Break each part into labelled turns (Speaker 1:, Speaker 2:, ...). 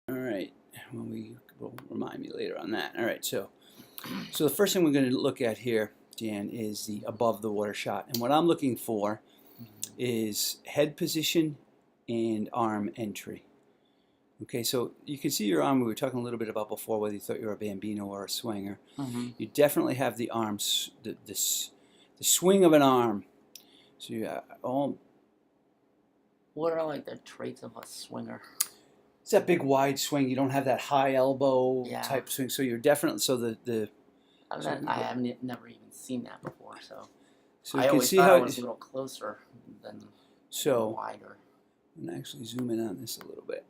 Speaker 1: All right. Well, we will remind me later on that. All right. So the first thing we're going to look at here, Dan, is the above the water shot. And what I'm looking for is head position and arm entry. Okay, so you can see your arm. We were talking a little bit about before whether you thought you were a bambino or a swinger. You definitely have the arms, the swing of an arm. So you all.
Speaker 2: What are like the traits of a swinger?
Speaker 1: It's that big wide swing. You don't have that high elbow
Speaker 2: Yeah.
Speaker 1: type swing. So you're definitely
Speaker 2: I haven't never even seen that before, so
Speaker 1: you
Speaker 2: I
Speaker 1: can
Speaker 2: always
Speaker 1: see
Speaker 2: thought
Speaker 1: how
Speaker 2: it was a little closer than wider.
Speaker 1: I'm gonna actually zoom in on this a little bit.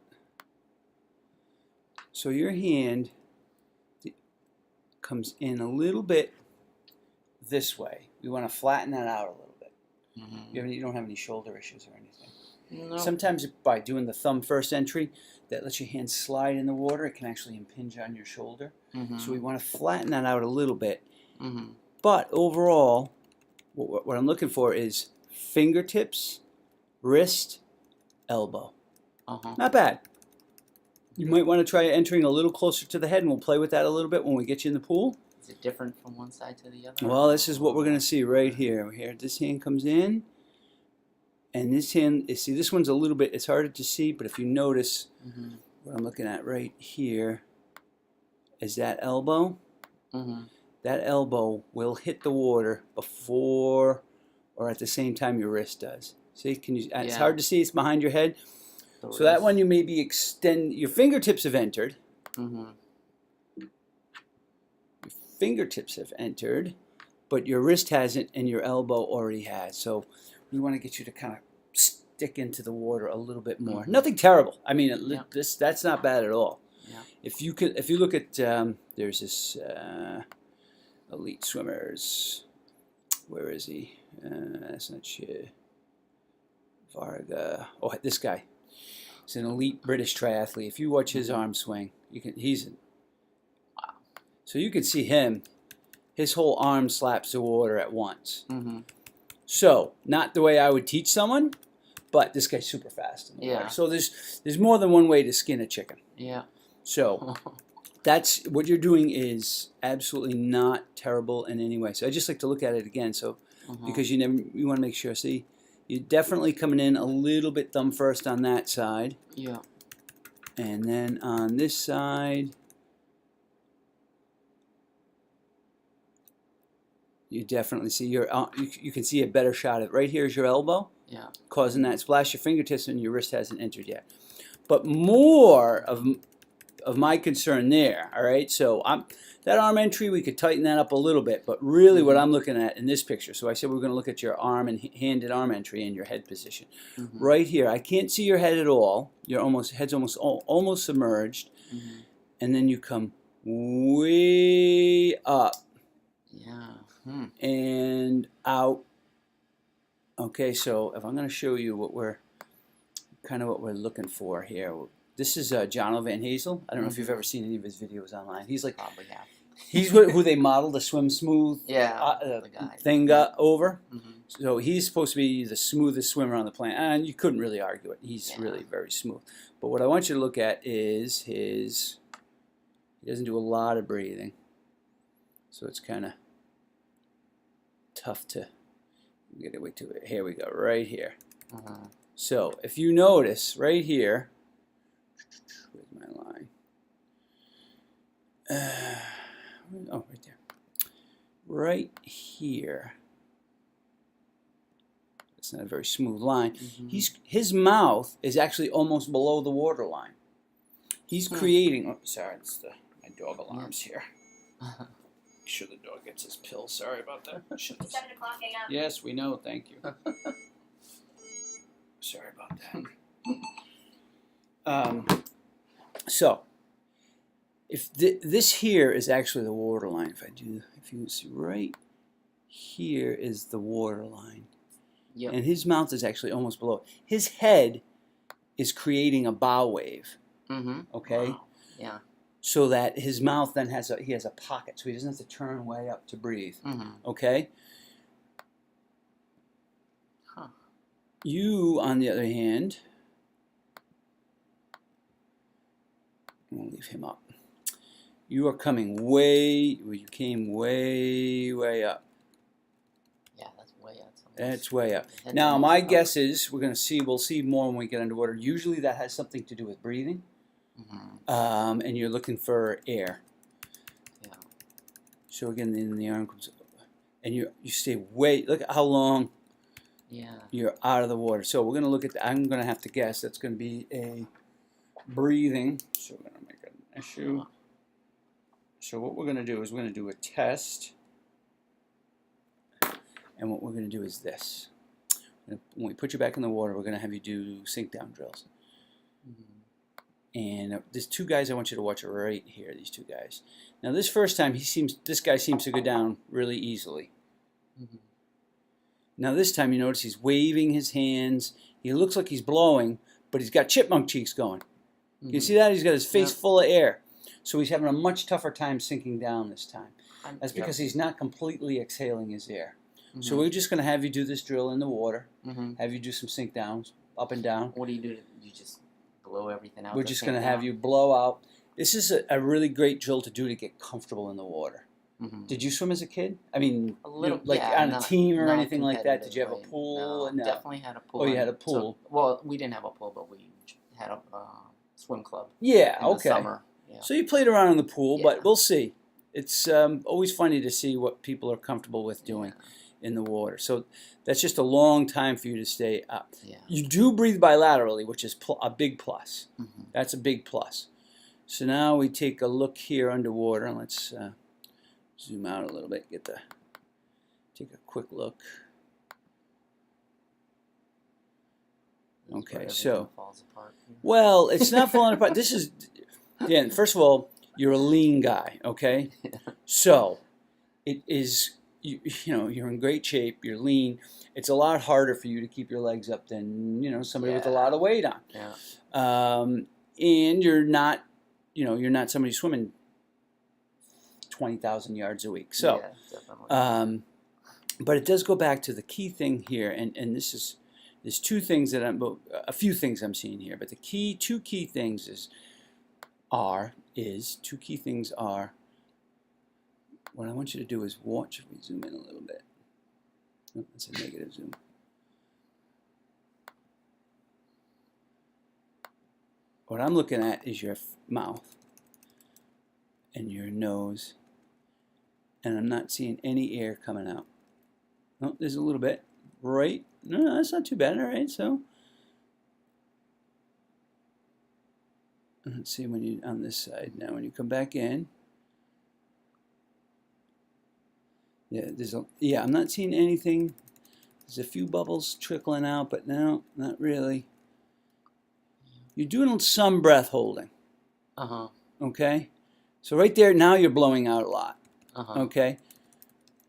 Speaker 1: So your hand comes in a little bit this way. We want to flatten that out a little bit. You don't have any shoulder issues or anything.
Speaker 2: No.
Speaker 1: Sometimes by doing the thumb first entry, that lets your hand slide in the water. It can actually impinge on your shoulder. So we want to flatten that out a little bit. But overall, what I'm looking for is fingertips, wrist, elbow. Not bad. You might want to try entering a little closer to the head, and we'll play with that a little bit when we get you in the pool.
Speaker 2: Is it different from one side to the other?
Speaker 1: Well, this is what we're going to see right here. This hand comes in, and this hand, see, this one's a little bit, it's harder to see, but if you notice, what I'm looking at right here is that elbow. That elbow will hit the water before or at the same time your wrist does. See, it's hard to see, it's behind your head. So that one you maybe extend, your fingertips have entered. Your fingertips have entered, but your wrist hasn't and your elbow already has. So we want to get you to kind of stick into the water a little bit more. Nothing terrible. I mean, that's not bad at all. If you look at, there's this elite swimmers. Where is he? That's not shit. Varga. Oh, this guy. He's an elite British triathlete. If you watch his arm swing, so you can see him. His whole arm slaps the water at once. So not the way I would teach someone, but this guy's super fast in the water. So there's more than one way to skin a chicken. So that's what you're doing is absolutely not terrible in any way. So I just like to look at it again. So because you want to make sure. See. You're definitely coming in a little bit thumb first on that side. And then on this side, you definitely see you can see a better shot of it. Right here is your elbow. Causing that splash. Your fingertips and your wrist hasn't entered yet. But more of my concern there, all right? So that arm entry, we could tighten that up a little bit, but really what I'm looking at in this picture, so I said we're going to look at your arm and hand and arm entry and your head position. Right here, I can't see your head at all. Your head's almost submerged, and then you come way up and out. Okay, so if I'm going to show you what we're looking for here. This is John Van Hazel. I don't know if you've ever seen any of his videos online. He's like,
Speaker 2: probably have.
Speaker 1: He's who they model the swim smooth
Speaker 2: the guy.
Speaker 1: thing over. So he's supposed to be the smoothest swimmer on the planet, and you couldn't really argue it. He's really very smooth. But what I want you to look at is he doesn't do a lot of breathing, so it's kind of tough to get away to it. Here we go, right here. So if you notice right here. Where's my line? Oh, right there. Right here. It's not a very smooth line. His mouth is actually almost below the water line. He's creating. Oh, sorry, it's my dog alarms here. Make sure the dog gets his pill. Sorry about that.
Speaker 3: It's 7 o'clock a.m.
Speaker 1: Yes, we know. Thank you. Sorry about that. So, if this here is actually the water line, if you see right here is the water line, and his mouth is actually almost below. His head is creating a bow wave. Okay.
Speaker 2: Wow.
Speaker 1: So that his mouth then has a pocket, so he doesn't have to turn way up to breathe. Okay. You, on the other hand, We'll leave him up. You are coming way, well, you came way up.
Speaker 2: Yeah, that's way up.
Speaker 1: That's way up. Now, my guess is we'll see more when we get underwater. Usually that has something to do with breathing. And you're looking for air.
Speaker 2: Yeah.
Speaker 1: So again, then the arm comes up. And you stay look at how long you're out of the water. So we're going to look at, I'm going to have to guess that's going to be a breathing. So we're going to make an issue. So what we're going to do is we're going to do a test. And what we're going to do is this. When we put you back in the water, we're going to have you do sink down drills. And there's two guys I want you to watch right here, these two guys. Now this first time, this guy seems to go down really easily. Now this time you notice he's waving his hands. He looks like he's blowing, but he's got chipmunk cheeks going. You see that? He's got his face full of air. So he's having a much tougher time sinking down this time. That's because he's not completely exhaling his air. So we're just going to have you do this drill in the water. Have you do some sink downs, up and down.
Speaker 2: What do? You just blow everything out?
Speaker 1: We're just going to have you blow out. This is a really great drill to do to get comfortable in the water. Did you swim as a kid? I mean,
Speaker 2: a little,
Speaker 1: like on a team or anything like that? Did you have a pool?
Speaker 2: No, definitely had a pool.
Speaker 1: Oh, you had a pool.
Speaker 2: So, well, we didn't have a pool, but we had a swim club.
Speaker 1: Yeah,
Speaker 2: in the summer. Yeah.
Speaker 1: So you played around in the pool, but we'll see. It's always funny to see what people are comfortable with doing in the water. So that's just a long time for you to stay up. You do breathe bilaterally, which is a big plus. That's a big plus. So now we take a look here underwater, and let's zoom out a little bit. Take a quick look. Okay, so well, it's not falling apart. This is, Dan, first of all, you're a lean guy, okay? So it is, you know, you're in great shape, you're lean. It's a lot harder for you to keep your legs up than, you know, somebody with a lot of weight on. And you're not, you know, you're not somebody swimming 20,000 yards a week. So, but it does go back to the key thing here, and this is, there's two things that a few things I'm seeing here, but the two key things are, what I want you to do is watch, if we zoom in a little bit. Oh, that's a negative zoom. What I'm looking at is your mouth and your nose, and I'm not seeing any air coming out. Oh, there's a little bit. Right? No, that's not too bad. All right, so let's see when you on this side now. When you come back in, I'm not seeing anything. There's a few bubbles trickling out, but no, not really. You're doing some breath holding. Okay, so right there now you're blowing out a lot. Okay,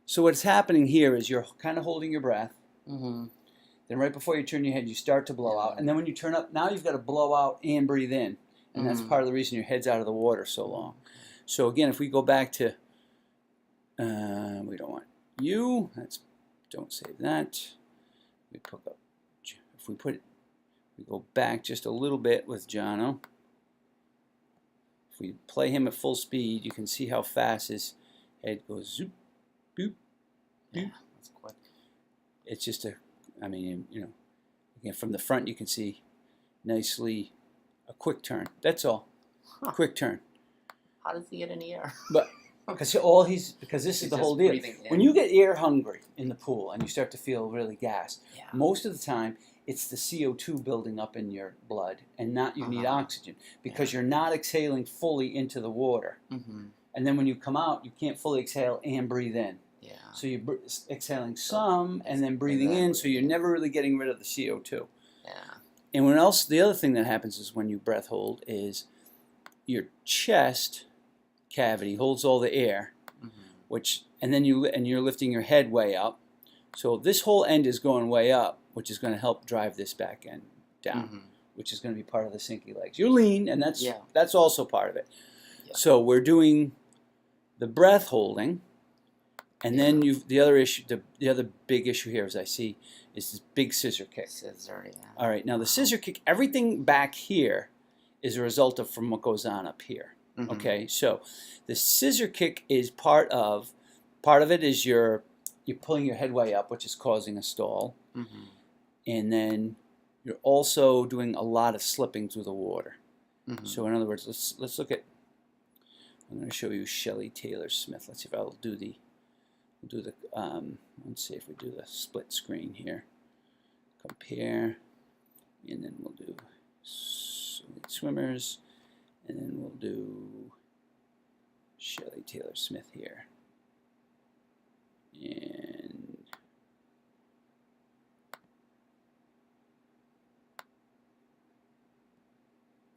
Speaker 1: so what's happening here is you're kind of holding your breath. Then right before you turn your head, you start to blow out. And then when you turn up, now you've got to blow out and breathe in. And that's part of the reason your head's out of the water so long. So again, if we go back to, we don't want you. Don't save that. We pick up, if we go back just a little bit with Jono. If we play him at full speed, you can see how fast his head goes. Zoop, boop, boop.
Speaker 2: That's quick.
Speaker 1: It's just I mean, you know, again, from the front you can see nicely a quick turn. That's all. Quick turn.
Speaker 2: How does he get in the air?
Speaker 1: But because this is the whole deal. When you get air hungry in the pool and you start to feel really gassed, most of the time it's the CO2 building up in your blood, and not you need oxygen because you're not exhaling fully into the water. And then when you come out, you can't fully exhale and breathe in. So you're exhaling some and then breathing in, so you're never really getting rid of the CO2. And the other thing that happens is when you breath hold is your chest cavity holds all the air, and then you're lifting your head way up. So this whole end is going way up, which is going to help drive this back end down, which is going to be part of the sinky legs. You're lean, and that's also part of it. So we're doing the breath holding. And then the other big issue here, as I see, is this big scissor kick.
Speaker 2: Scissor,
Speaker 1: All right, now the scissor kick, everything back here is a result of from what goes on up here.
Speaker 2: Mm-hmm.
Speaker 1: Okay, so the scissor kick is part of it is you're pulling your head way up, which is causing a stall,
Speaker 2: Mm-hmm.
Speaker 1: and then you're also doing a lot of slipping through the water.
Speaker 2: Mm-hmm.
Speaker 1: So in other words, let's look at. I'm going to show you Shelley Taylor Smith. Let's see if I'll do the. Let's see if we do the split screen here. Compare, and then we'll do elite swimmers, and then we'll do Shelley Taylor Smith here. And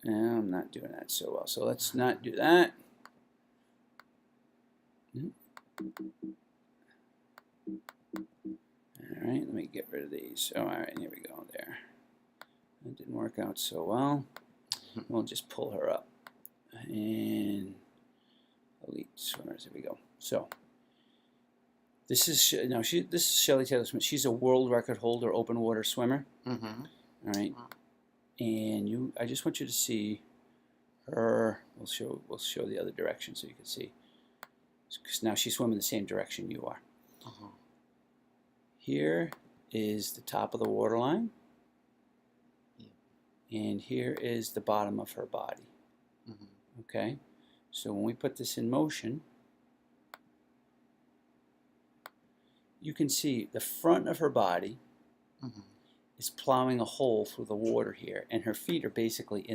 Speaker 1: I'm not doing that so well, so let's not do that. Alright, let me get rid of these. Oh, alright, here we go, there. That didn't work out so well. We'll just pull her up. And elite swimmers, here we go. So, this is Shelley Taylor Smith. She's a world record holder, open water swimmer.
Speaker 2: Mm-hmm.
Speaker 1: Alright. And I just want you to see her. We'll show the other direction so you can see. Because now she's swimming the same direction you are.
Speaker 2: Uh-huh.
Speaker 1: Here is the top of the waterline, and here is the bottom of her body.
Speaker 2: Mm-hmm.
Speaker 1: Okay, so when we put this in motion, you can see the front of her body
Speaker 2: mm-hmm.
Speaker 1: is plowing a hole through the water here, and her feet are basically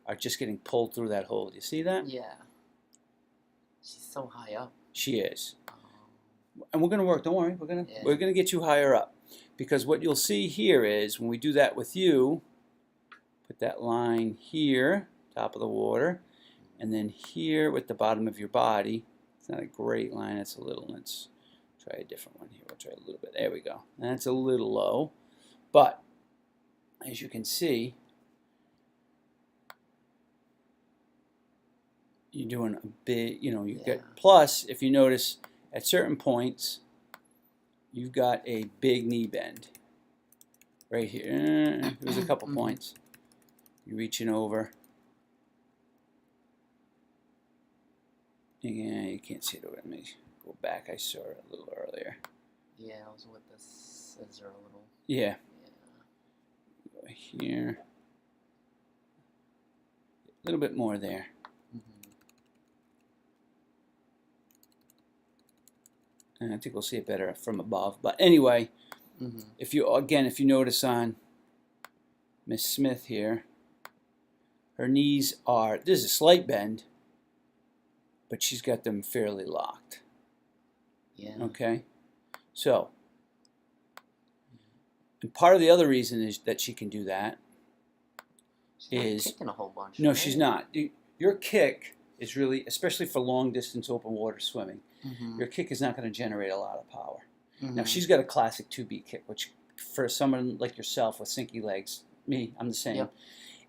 Speaker 1: are just getting pulled through that hole. Do you see that?
Speaker 2: Yeah. She's so high up.
Speaker 1: She is. And we're going to work. Don't worry. We're going to get you higher up, because what you'll see here is when we do that with you, put that line here, top of the water, and then here with the bottom of your body. It's not a great line. It's a little. Let's try a different one here. We'll try a little bit. There we go. That's a little low, but as you can see, you're doing a big. You get plus. If you notice. At certain points, you've got a big knee bend. Right here, there's a couple points. You're reaching over. Yeah, you can't see it over. Let me go back. I saw it a little earlier.
Speaker 2: Yeah, I was with the scissor a little.
Speaker 1: Yeah. Go here. A little bit more there. And I think we'll see it better from above. But anyway, if you notice on Miss Smith here, her knees there's a slight bend, but she's got them fairly locked.
Speaker 2: Yeah.
Speaker 1: Okay? So, and part of the other reason is that she can do that
Speaker 2: she's not kicking a whole bunch.
Speaker 1: No,
Speaker 2: right?
Speaker 1: she's not. Your kick is really, especially for long distance open water swimming, your kick is not going to generate a lot of power. Now she's got a classic 2-beat kick, which for someone like yourself with sinky legs, I'm the same.
Speaker 2: Yep.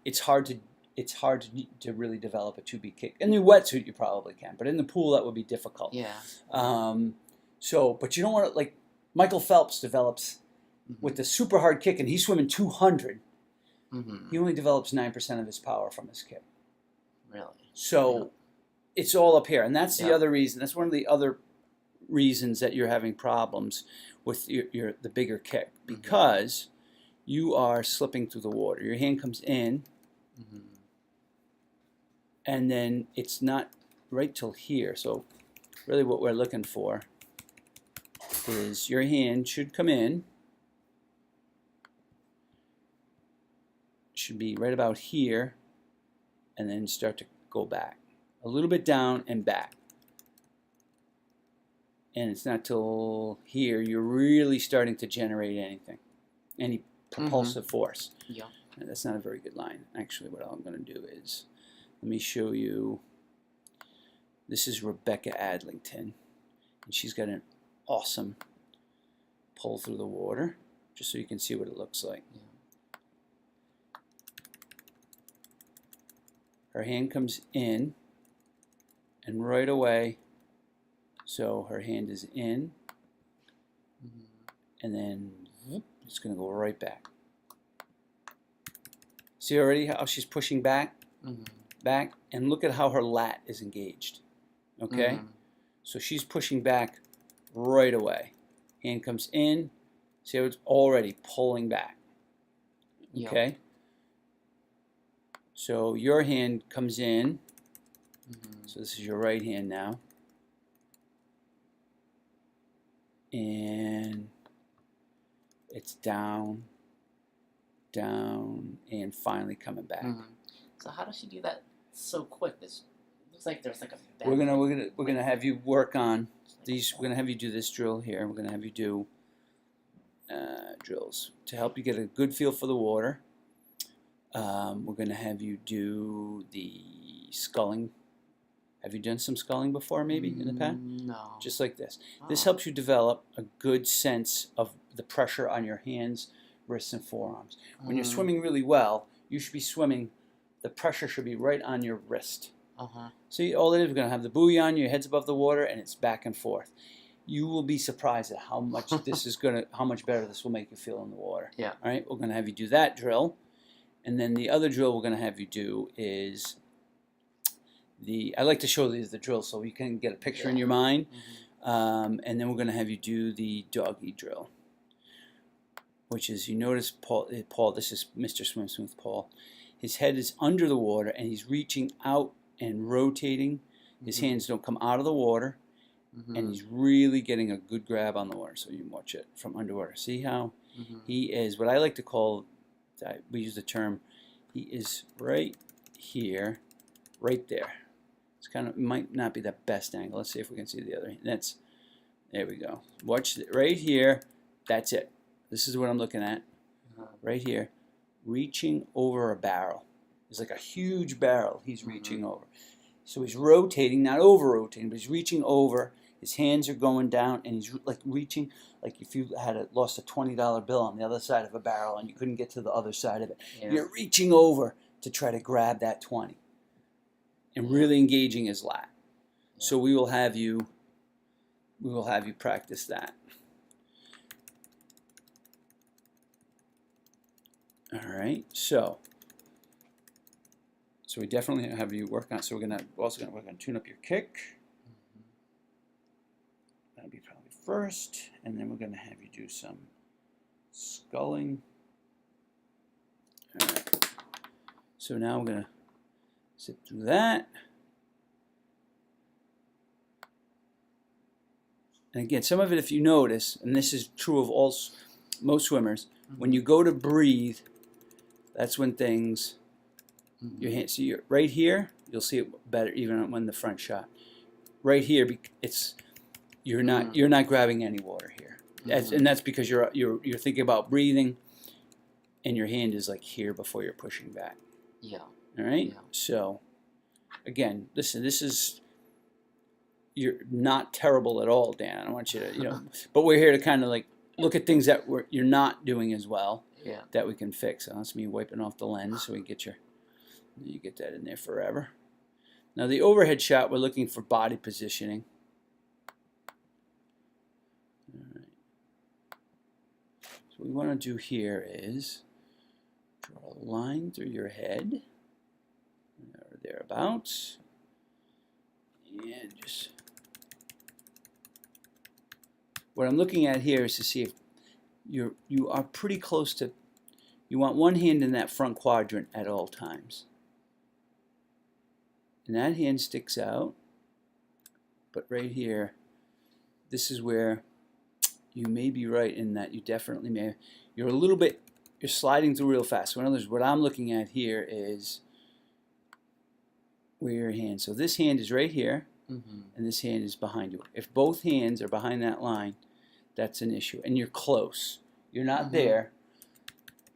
Speaker 1: It's hard to really develop a 2-beat kick. In the wetsuit you probably can, but in the pool that would be difficult.
Speaker 2: Yeah.
Speaker 1: But you don't want to, like Michael Phelps develops with the super hard kick, and he's swimming 200. He only develops 9% of his power from his kick.
Speaker 2: Really?
Speaker 1: So it's all up here, and that's the other reason. That's one of the other reasons that you're having problems with the bigger kick, because you are slipping through the water. Your hand comes in, and then it's not right till here. So really what we're looking for is your hand should come in, should be right about here, and then start to go back. A little bit down and back. And it's not till here you're really starting to generate any propulsive force.
Speaker 2: Yeah.
Speaker 1: And that's not a very good line. Actually, what I'm going to do is, let me show you. This is Rebecca Adlington, and she's got an awesome pull through the water, just so you can see what it looks like.
Speaker 2: Yeah.
Speaker 1: Her hand comes in, and right away, so her hand is in, and then it's going to go right back. See already how she's pushing back? back, and look at how her lat is engaged. Okay? So she's pushing back right away. Hand comes in. See how it's already pulling back. Okay? Yep. So your hand comes in. So this is your right hand now. And it's down, down, and finally coming back.
Speaker 2: So how does she do that so quick? This looks like there's like a bend.
Speaker 1: We're gonna have you work on these. We're gonna have you do this drill here. We're gonna have you do drills to help you get a good feel for the water. We're gonna have you do the sculling. Have you done some sculling before, maybe, in the past?
Speaker 2: No.
Speaker 1: Just like this. This helps you develop a good sense of the pressure on your hands, wrists, and forearms. When you're swimming really well, you should be swimming, the pressure should be right on your wrist. See, all it is, we're going to have the buoy on, your head's above the water, and it's back and forth. You will be surprised at how much how much better this will make you feel in the water.
Speaker 2: Yeah.
Speaker 1: All right, we're going to have you do that drill. And then the other drill we're going to have you do is... I like to show these the drill so you can get a picture in your mind, and then we're going to have you do the doggy drill, which is, you notice Paul. This is Mr. Swim Smooth Paul. His head is under the water and he's reaching out and rotating. His hands don't come out of the water, and he's really getting a good grab on the water. So you can watch it from underwater. See how he is? What I like to call, we use the term, he is right here, right there. It's kind of, might not be the best angle. Let's see if we can see the other. There we go. Watch right here. That's it. This is what I'm looking at. Right here. Reaching over a barrel. It's like a huge barrel he's reaching over. So he's rotating, not over-rotating, but he's reaching over. His hands are going down, and he's like reaching, like if you had lost a $20 bill on the other side of a barrel and you couldn't get to the other side of it. Yeah. You're reaching over to try to grab that 20. And really engaging his lat. So we will have you practice that. All right. So we definitely have you work on. So we're also gonna work on tune up your kick. That'll be probably first, and then we're gonna have you do some sculling. All right. So now we're gonna sit through that. And again, some of it, if you notice, and this is true of most swimmers, when you go to breathe, that's when things, your hands, so you're right here, you'll see it better even when the front shot. Right here, you're not grabbing any water here, and that's because you're thinking about breathing, and your hand is like here before you're pushing back.
Speaker 2: Yeah.
Speaker 1: All right. Yeah. So, again, listen. You're not terrible at all, Dan. I want you to, but we're here to kind of like look at things that you're not doing as well. Yeah. That we can fix. So that's me wiping off the lens so we get you get that in there forever. Now the overhead shot, we're looking for body positioning. All right. So what we want to do here is draw a line through your head. Or thereabouts, and just what I'm looking at here is to see if you are pretty close to. You want one hand in that front quadrant at all times, and that hand sticks out. But right here, this is where you may be right in that you definitely may. You're sliding through real fast. So in other words, what I'm looking at here is where your hand. So this hand is right here, and this hand is behind you. If both hands are behind that line, that's an issue. And you're close. You're not there,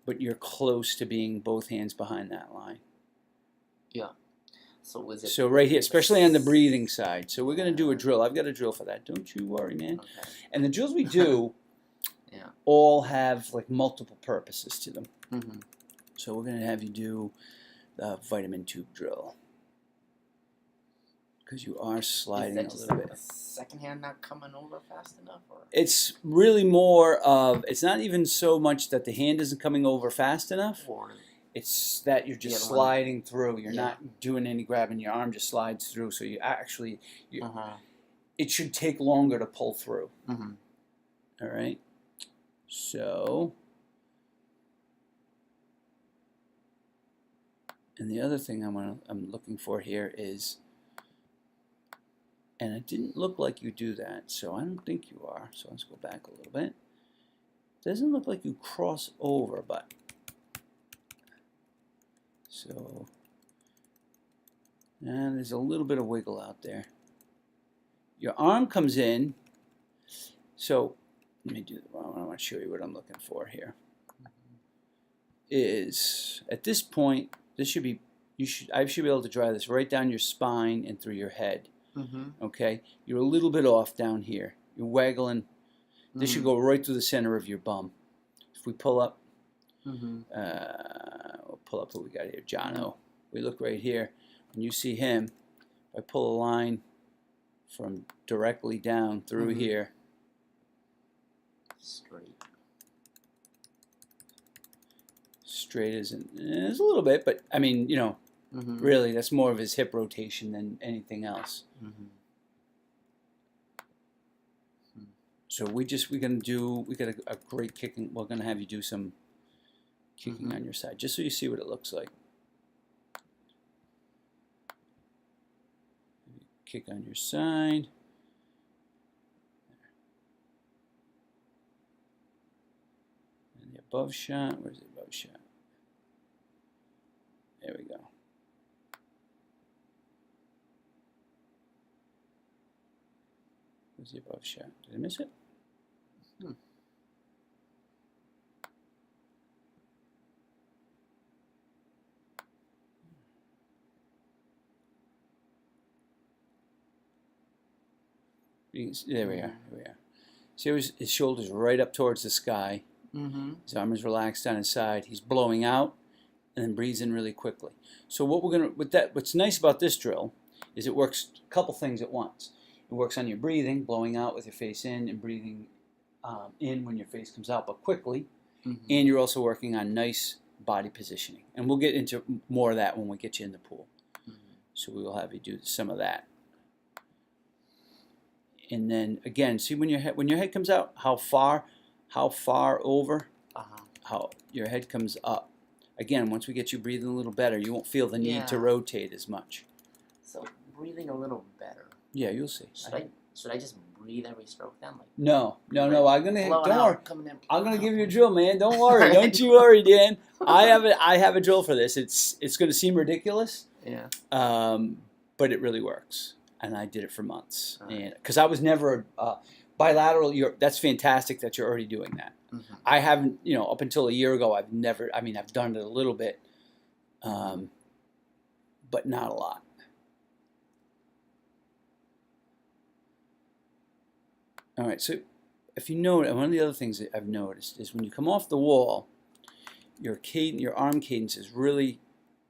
Speaker 1: but you're close to being both hands behind that line.
Speaker 2: Yeah.
Speaker 1: So right here, especially on the breathing side. So we're going to do a drill. I've got a drill for that. Don't you worry, man. Okay. And the drills we do all have like multiple purposes to them. So we're going to have you do the vitamin tube drill. Because you are sliding a little bit.
Speaker 2: Is the second hand not coming over fast enough? Or?
Speaker 1: It's really more of, it's not even so much that the hand isn't coming over fast enough. It's that you're just sliding through. You're not doing any grabbing. Your arm just slides through. So you actually, it should take longer to pull through. All right. So, and the other thing I'm looking for here is, and it didn't look like you do that, so I don't think you are. So let's go back a little bit. Doesn't look like you cross over, but so, and there's a little bit of wiggle out there. Your arm comes in, so let me do the wrong one. I want to show you what I'm looking for here. Is at this point, this should be, I should be able to drive this right down your spine and through your head. Okay, you're a little bit off down here. You're waggling. This should go right through the center of your bum. If we pull up, we'll pull up what we got here, Jono. We look right here. When you see him, if I pull a line from directly down through here, straight isn't. It's a little bit, but I mean, you know, really, that's more of his hip rotation than anything else. So we got a great kicking. We're gonna have you do some kicking on your side, just so you see what it looks like. Kick on your side. And the above shot. Where's the above shot? There we go. Where's the above shot? Did I miss it? There we are. Here we are. See, his shoulders right up towards the sky. His arm is relaxed on his side. He's blowing out and then breathes in really quickly. So what we're gonna what's nice about this drill is it works a couple things at once. It works on your breathing, blowing out with your face in, and breathing in when your face comes out, but quickly. And you're also working on nice body positioning. And we'll get into more of that when we get you in the pool. So we will have you do some of that. And then again, see when your head comes out, how far over, how your head comes up. Again, once we get you breathing a little better, you won't feel the need to rotate as much.
Speaker 2: So breathing a little better.
Speaker 1: Yeah, you'll see.
Speaker 2: Should I just breathe every stroke then? Like,
Speaker 1: no. I'm gonna
Speaker 2: don't worry.
Speaker 1: I'm gonna give you a drill, man. Don't worry. Don't you worry, Dan. I have a drill for this. It's gonna seem ridiculous.
Speaker 2: Yeah.
Speaker 1: But it really works. And I did it for months, and because I was never bilateral. That's fantastic that you're already doing that. I haven't, up until a year ago, I've never. I mean, I've done it a little bit, but not a lot. All right, so if you know, one of the other things that I've noticed is when you come off the wall, your arm cadence is really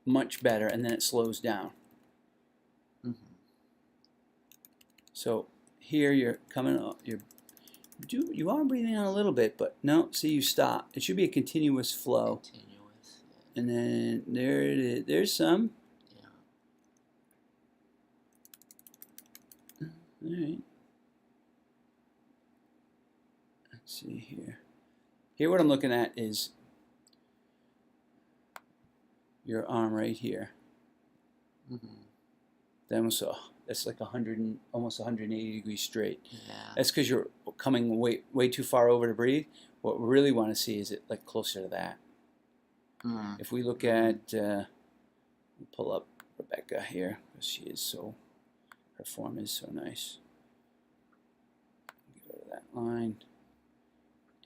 Speaker 1: much better, and then it slows down. So here you're coming up, you are breathing out a little bit, but no, see, you stop. It should be a continuous flow. And then there it is. There's some. Yeah. All right. Let's see here. Here what I'm looking at is your arm right here. That's like almost 180 degrees straight. Yeah. That's because you're coming way too far over to breathe. What we really want to see is it like closer to that. If we look at, pull up Rebecca here, because her form is so nice. Go to that line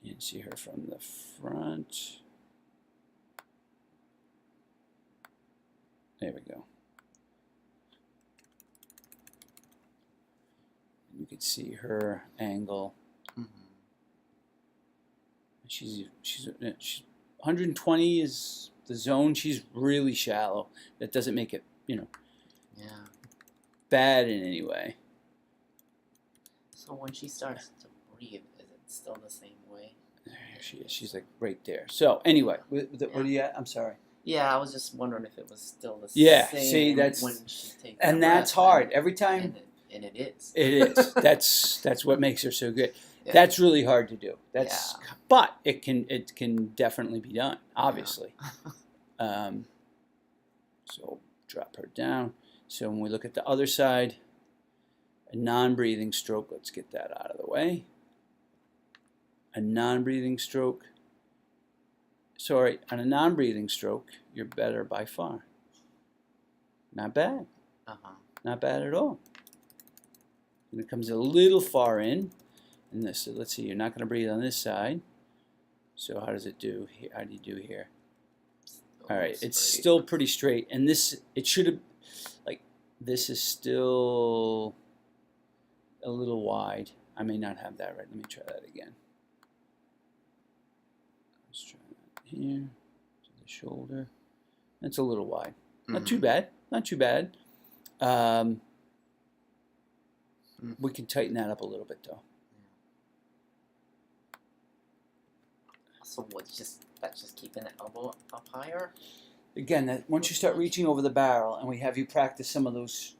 Speaker 1: and see her from the front. There we go. You could see her angle. She's 120 is the zone. She's really shallow. That doesn't make it, bad in any way.
Speaker 2: So when she starts to breathe, is it still the same way?
Speaker 1: There she is. She's like right there. So anyway, what are you at? I'm sorry.
Speaker 2: Yeah, I was just wondering if it was still the
Speaker 1: Yeah,
Speaker 2: same.
Speaker 1: see, that's
Speaker 2: when she takes
Speaker 1: and
Speaker 2: that
Speaker 1: that's
Speaker 2: breath,
Speaker 1: hard every time.
Speaker 2: And it is.
Speaker 1: It is. That's what makes her so good.
Speaker 2: Yeah.
Speaker 1: That's really hard to do.
Speaker 2: Yeah.
Speaker 1: But it can definitely be done. Obviously.
Speaker 2: Yeah.
Speaker 1: So drop her down. So when we look at the other side, a non-breathing stroke. Let's get that out of the way. A non-breathing stroke. Sorry, on a non-breathing stroke, you're better by far. Not bad. Not bad at all. And it comes a little far in. And this, so let's see, you're not going to breathe on this side. So how does it do? How do you do here? All right, it's still pretty straight. And this, it should have, like, this is still a little wide. I may not have that right. Let me try that again. Let's try that here to the shoulder. That's a little wide. Not too bad. Not too bad. We can tighten that up a little bit, though.
Speaker 2: So that's just keeping the elbow up higher?
Speaker 1: Again, that once you start reaching over the barrel and we have you practice some of those,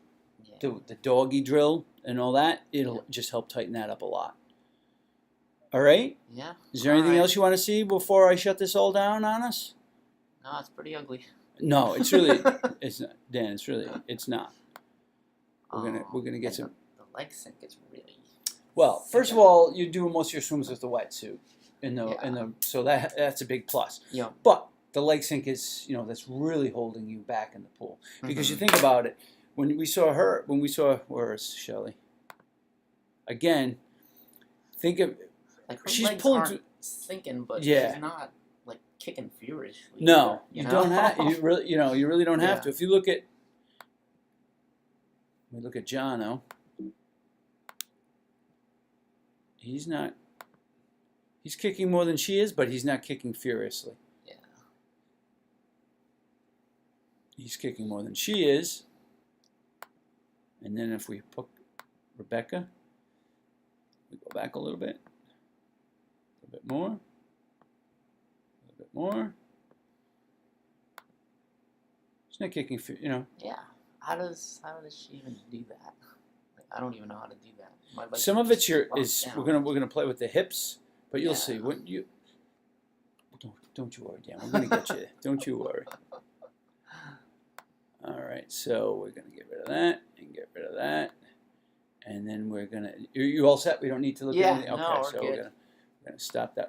Speaker 1: the doggy drill and all that, it'll just help tighten that up a lot. All right?
Speaker 2: Yeah.
Speaker 1: Is there anything else you want to see before I shut this all down on us?
Speaker 2: No, it's pretty ugly.
Speaker 1: No, it's really, it's not, Dan. It's really, it's not. We're gonna get some.
Speaker 2: The leg sink is really.
Speaker 1: Well, first of all, you're doing most of your swims with the wetsuit, so that's a big plus.
Speaker 2: Yeah.
Speaker 1: But the leg sink is, that's really holding you back in the pool because you think about it. When we saw where is Shelly? Again, think of
Speaker 2: like her
Speaker 1: she's
Speaker 2: legs
Speaker 1: pulling
Speaker 2: aren't sinking, but
Speaker 1: Yeah.
Speaker 2: she's not like kicking furiously.
Speaker 1: No,
Speaker 2: either,
Speaker 1: you don't have. You really don't have to. If you look at, Jono. He's not. He's kicking more than she is, but he's not kicking furiously.
Speaker 2: Yeah.
Speaker 1: He's kicking more than she is. And then if we put Rebecca, we go back a little bit. A little bit more. A little bit more. She's not kicking,
Speaker 2: Yeah. How does she even do that? Like, I don't even know how to do that.
Speaker 1: Some of it's we're gonna play with the hips, but you'll see. Don't you worry, Dan. We're gonna get you. Don't you worry. All right, so we're gonna get rid of that and get rid of that, and then we're gonna. You all set? We don't need to look at anything. Okay,
Speaker 2: no, we're
Speaker 1: so
Speaker 2: good.
Speaker 1: we're gonna stop that